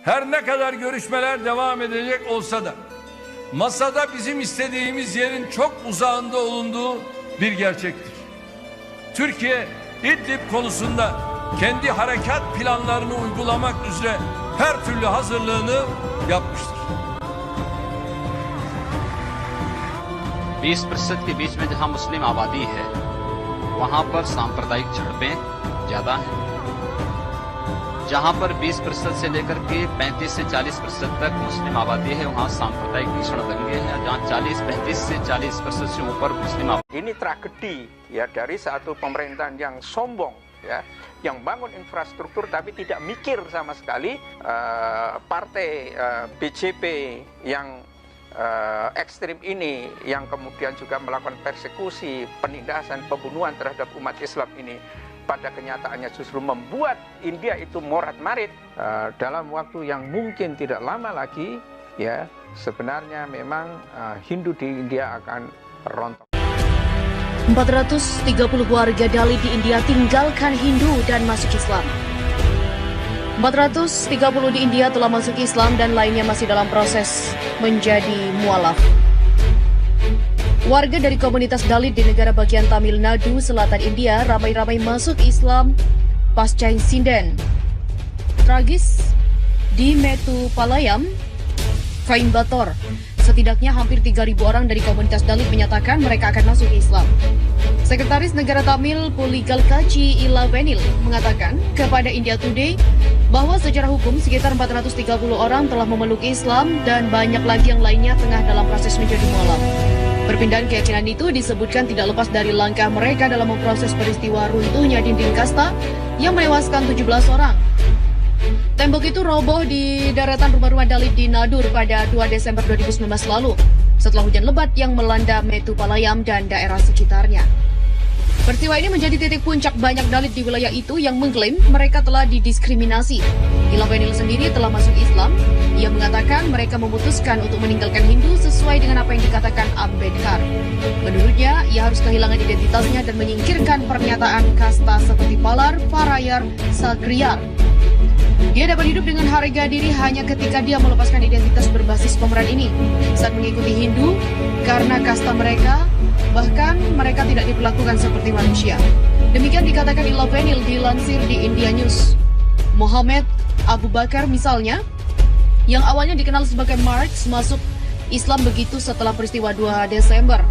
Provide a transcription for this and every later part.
Her ne kadar görüşmeler devam edecek olsa da masada bizim istediğimiz yerin çok uzağında olunduğu bir gerçektir. Türkiye İdlib konusunda kendi harekat planlarını uygulamak üzere her türlü hazırlığını yapmıştır. 20% के बीच में जहां मुस्लिम आबादी है वहां पर सांप्रदायिक झड़पें ज्यादा हैं। जहां पर 20% से लेकर के 35 से 40% तक मुस्लिम आबादी है वहां सांप्रदायिक भीषण दंगे हैं। जहां 35 से 40% से ऊपर मुस्लिम आबादी। Ini tragedi ya dari satu pemerintahan yang sombong ya, yang bangun infrastruktur tapi tidak mikir sama sekali. Partai BJP yang ekstrim ini yang kemudian juga melakukan persekusi, penindasan, pembunuhan terhadap umat Islam ini pada kenyataannya justru membuat India itu morat-marit. Dalam waktu yang mungkin tidak lama lagi ya, sebenarnya memang Hindu di India akan rontok. 430 warga Dalit di India tinggalkan Hindu dan masuk Islam. 430 di India telah masuk Islam dan lainnya masih dalam proses menjadi mualaf. Warga dari komunitas Dalit di negara bagian Tamil Nadu, selatan India, ramai-ramai masuk Islam pasca insiden tragis di Metupalayam, Coimbatore. Setidaknya hampir 3.000 orang dari komunitas Dalit menyatakan mereka akan masuk Islam. Sekretaris Negara Tamil Puligalkachi Ilavenil mengatakan kepada India Today bahwa secara hukum sekitar 430 orang telah memeluk Islam dan banyak lagi yang lainnya tengah dalam proses menjadi mualaf. Perpindahan keyakinan itu disebutkan tidak lepas dari langkah mereka dalam memproses peristiwa runtuhnya dinding kasta yang menewaskan 17 orang. Tembok itu roboh di deretan rumah-rumah Dalit di Nadur pada 2 Desember 2019 lalu setelah hujan lebat yang melanda Metupalayam dan daerah sekitarnya. Peristiwa ini menjadi titik puncak banyak Dalit di wilayah itu yang mengklaim mereka telah didiskriminasi. Ilavenil sendiri telah masuk Islam. Ia mengatakan mereka memutuskan untuk meninggalkan Hindu sesuai dengan apa yang dikatakan Ambedkar. Menurutnya, ia harus kehilangan identitasnya dan menyingkirkan pernyataan kasta seperti Palar, Parayar, Sagriyar. Dia dapat hidup dengan harga diri hanya ketika dia melepaskan identitas berbasis pemeran ini saat mengikuti Hindu karena kasta mereka, bahkan mereka tidak diperlakukan seperti manusia. Demikian dikatakan Ilavenil dilansir di India News. Muhammad Abu Bakar misalnya, yang awalnya dikenal sebagai Marx, masuk Islam begitu setelah peristiwa 2 Desember.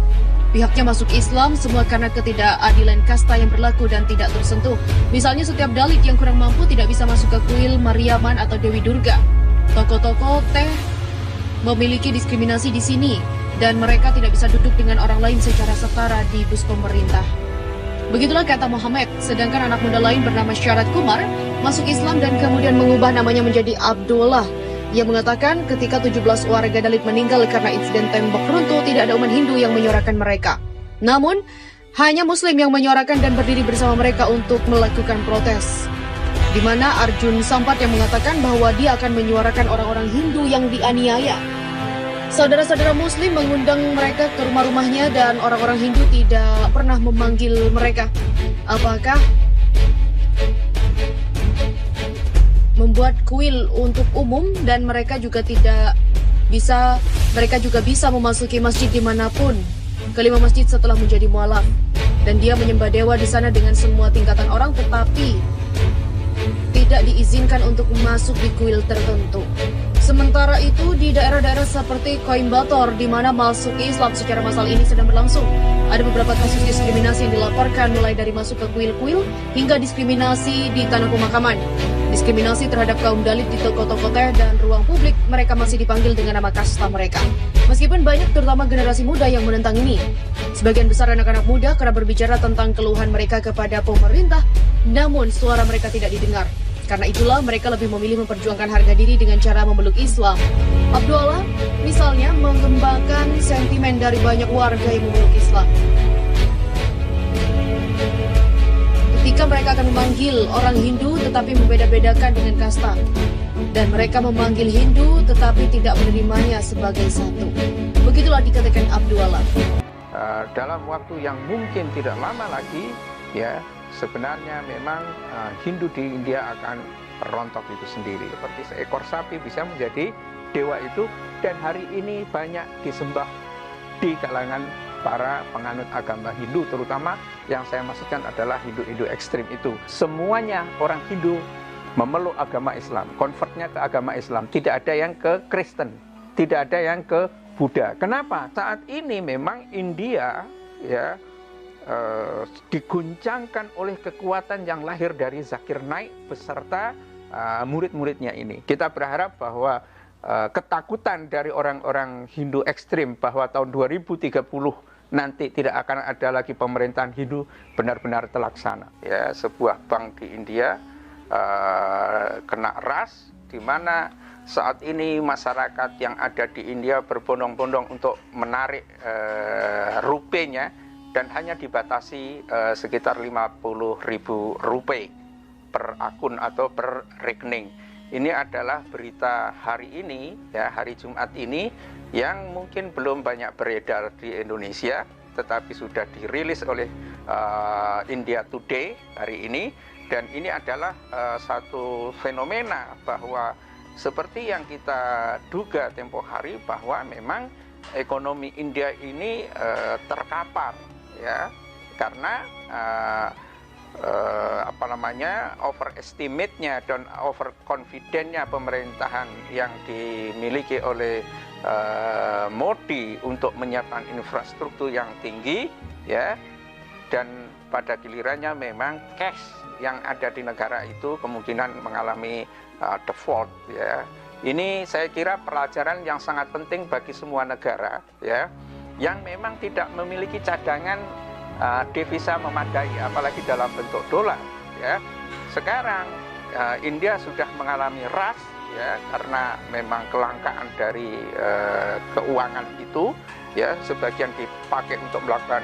Pihaknya masuk Islam semua karena ketidakadilan kasta yang berlaku dan tidak tersentuh. Misalnya setiap Dalit yang kurang mampu tidak bisa masuk ke kuil Mariaman atau Dewi Durga. Toko-toko teh memiliki diskriminasi di sini dan mereka tidak bisa duduk dengan orang lain secara setara di bus pemerintah. Begitulah kata Muhammad, sedangkan anak muda lain bernama Syarat Kumar masuk Islam dan kemudian mengubah namanya menjadi Abdullah. Ia mengatakan ketika 17 warga Dalit meninggal karena insiden tembok runtuh, tidak ada umat Hindu yang menyuarakan mereka. Namun, hanya Muslim yang menyuarakan dan berdiri bersama mereka untuk melakukan protes. Di mana Arjun Sampat yang mengatakan bahwa dia akan menyuarakan orang-orang Hindu yang dianiaya. Saudara-saudara Muslim mengundang mereka ke rumah-rumahnya dan orang-orang Hindu tidak pernah memanggil mereka. Apakah membuat kuil untuk umum dan mereka juga bisa memasuki masjid dimanapun. Kelima masjid setelah menjadi mualaf dan dia menyembah dewa di sana dengan semua tingkatan orang, tetapi tidak diizinkan untuk masuk di kuil tertentu. Sementara itu di daerah-daerah seperti Coimbatore di mana masuk Islam secara massal ini sedang berlangsung, ada beberapa kasus diskriminasi yang dilaporkan mulai dari masuk ke kuil-kuil hingga diskriminasi di tanah pemakaman. Diskriminasi terhadap kaum Dalit di toko-toko teh dan ruang publik, mereka masih dipanggil dengan nama kasta mereka. Meskipun banyak terutama generasi muda yang menentang ini, sebagian besar anak-anak muda kerap berbicara tentang keluhan mereka kepada pemerintah, namun suara mereka tidak didengar. Karena itulah mereka lebih memilih memperjuangkan harga diri dengan cara memeluk Islam. Abdullah misalnya mengembangkan sentimen dari banyak warga yang memeluk Islam. Ketika mereka akan memanggil orang Hindu tetapi membeda-bedakan dengan kasta. Dan mereka memanggil Hindu tetapi tidak menerimanya sebagai satu. Begitulah dikatakan Abdullah. Dalam waktu yang mungkin tidak lama lagi, ya sebenarnya memang Hindu di India akan perontok itu sendiri. Seperti seekor sapi bisa menjadi dewa itu, dan hari ini banyak disembah di kalangan para penganut agama Hindu, terutama yang saya maksudkan adalah Hindu-Hindu ekstrim itu. Semuanya orang Hindu memeluk agama Islam, konvertnya ke agama Islam, tidak ada yang ke Kristen, tidak ada yang ke Buddha. Kenapa? Saat ini memang India ya diguncangkan oleh kekuatan yang lahir dari Zakir Naik beserta murid-muridnya ini. Kita berharap bahwa ketakutan dari orang-orang Hindu ekstrim bahwa tahun 2030 nanti tidak akan ada lagi pemerintahan Hindu benar-benar terlaksana. Ya, sebuah bank di India kena ras, di mana saat ini masyarakat yang ada di India berbondong-bondong untuk menarik rupenya, dan hanya dibatasi sekitar 50.000 rupiah per akun atau per rekening. Ini adalah berita hari ini, ya, hari Jumat ini, yang mungkin belum banyak beredar di Indonesia, tetapi sudah dirilis oleh India Today hari ini. Dan ini adalah satu fenomena bahwa seperti yang kita duga tempo hari, bahwa memang ekonomi India ini terkapar, ya, karena overestimate-nya dan overconfident-nya pemerintahan yang dimiliki oleh Modi untuk menyiapkan infrastruktur yang tinggi, ya, dan pada gilirannya memang cash yang ada di negara itu kemungkinan mengalami default, ya. Ini saya kira pelajaran yang sangat penting bagi semua negara, ya, yang memang tidak memiliki cadangan devisa memadai, apalagi dalam bentuk dolar, ya. Sekarang India sudah mengalami ras, ya, karena memang kelangkaan dari keuangan itu, ya, sebagian dipakai untuk melakukan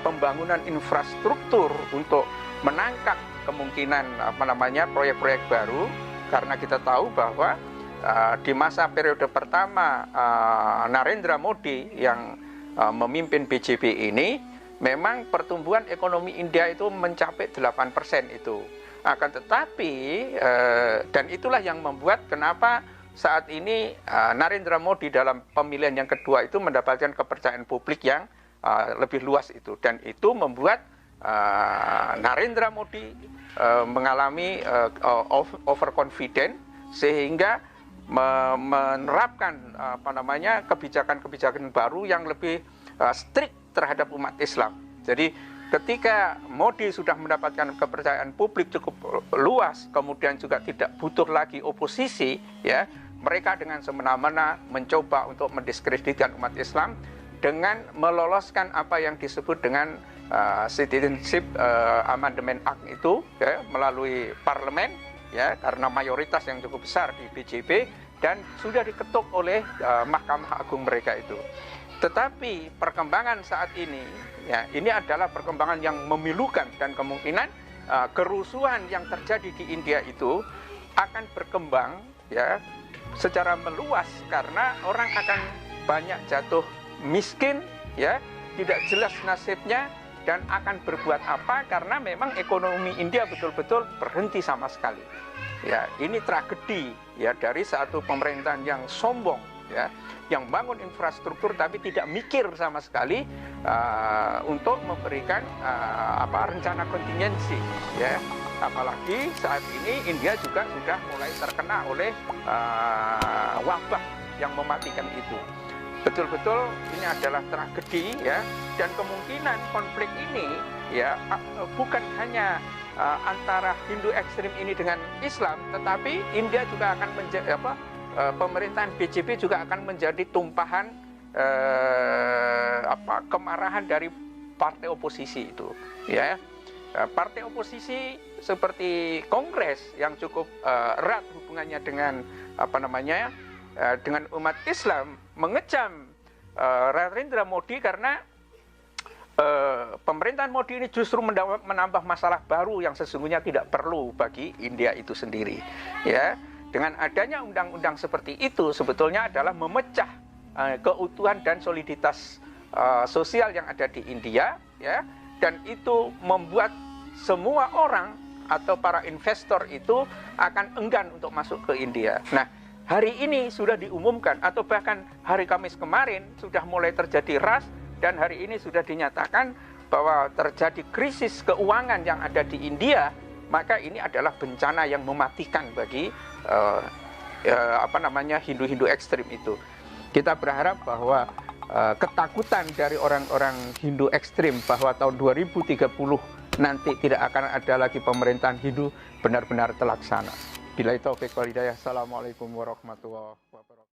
pembangunan infrastruktur untuk menangkap kemungkinan proyek-proyek baru, karena kita tahu bahwa di masa periode pertama Narendra Modi yang memimpin BJP ini, memang pertumbuhan ekonomi India itu mencapai 8% itu. Akan tetapi, dan itulah yang membuat kenapa saat ini Narendra Modi dalam pemilihan yang kedua itu mendapatkan kepercayaan publik yang lebih luas itu. Dan itu membuat Narendra Modi mengalami overconfident, sehingga menerapkan kebijakan-kebijakan baru yang lebih strict terhadap umat Islam. Jadi ketika Modi sudah mendapatkan kepercayaan publik cukup luas, kemudian juga tidak butuh lagi oposisi, ya, mereka dengan semena-mena mencoba untuk mendiskreditkan umat Islam dengan meloloskan apa yang disebut dengan Citizenship Amendment Act itu, ya, melalui parlemen, ya, karena mayoritas yang cukup besar di BJP, dan sudah diketuk oleh Mahkamah Agung mereka itu. Tetapi perkembangan saat ini, ya, ini adalah perkembangan yang memilukan, dan kemungkinan kerusuhan yang terjadi di India itu akan berkembang, ya, secara meluas, karena orang akan banyak jatuh miskin, ya, tidak jelas nasibnya, dan akan berbuat apa, karena memang ekonomi India betul-betul berhenti sama sekali. Ya, ini tragedi, ya, dari satu pemerintahan yang sombong, ya, yang bangun infrastruktur tapi tidak mikir sama sekali untuk memberikan rencana kontingensi, ya. Apalagi saat ini India juga sudah mulai terkena oleh wabah yang mematikan itu. Betul-betul ini adalah tragedi, ya, dan kemungkinan konflik ini, ya, bukan hanya antara Hindu ekstrim ini dengan Islam, tetapi India juga akan menjadi pemerintahan BJP juga akan menjadi tumpahan kemarahan dari partai oposisi itu, ya. Partai oposisi seperti Kongres yang cukup erat hubungannya dengan dengan umat Islam mengecam Narendra Modi karena pemerintahan Modi ini justru menambah masalah baru yang sesungguhnya tidak perlu bagi India itu sendiri, ya. Dengan adanya undang-undang seperti itu sebetulnya adalah memecah keutuhan dan soliditas sosial yang ada di India, ya, dan itu membuat semua orang atau para investor itu akan enggan untuk masuk ke India. Nah, hari ini sudah diumumkan atau bahkan hari Kamis kemarin sudah mulai terjadi rush dan hari ini sudah dinyatakan bahwa terjadi krisis keuangan yang ada di India, maka ini adalah bencana yang mematikan bagi Hindu-Hindu ekstrim itu. Kita berharap bahwa ketakutan dari orang-orang Hindu ekstrim bahwa tahun 2030 nanti tidak akan ada lagi pemerintahan Hindu benar-benar terlaksana. Billahi taufiq wal hidayah. Assalamualaikum warahmatullahi wabarakatuh.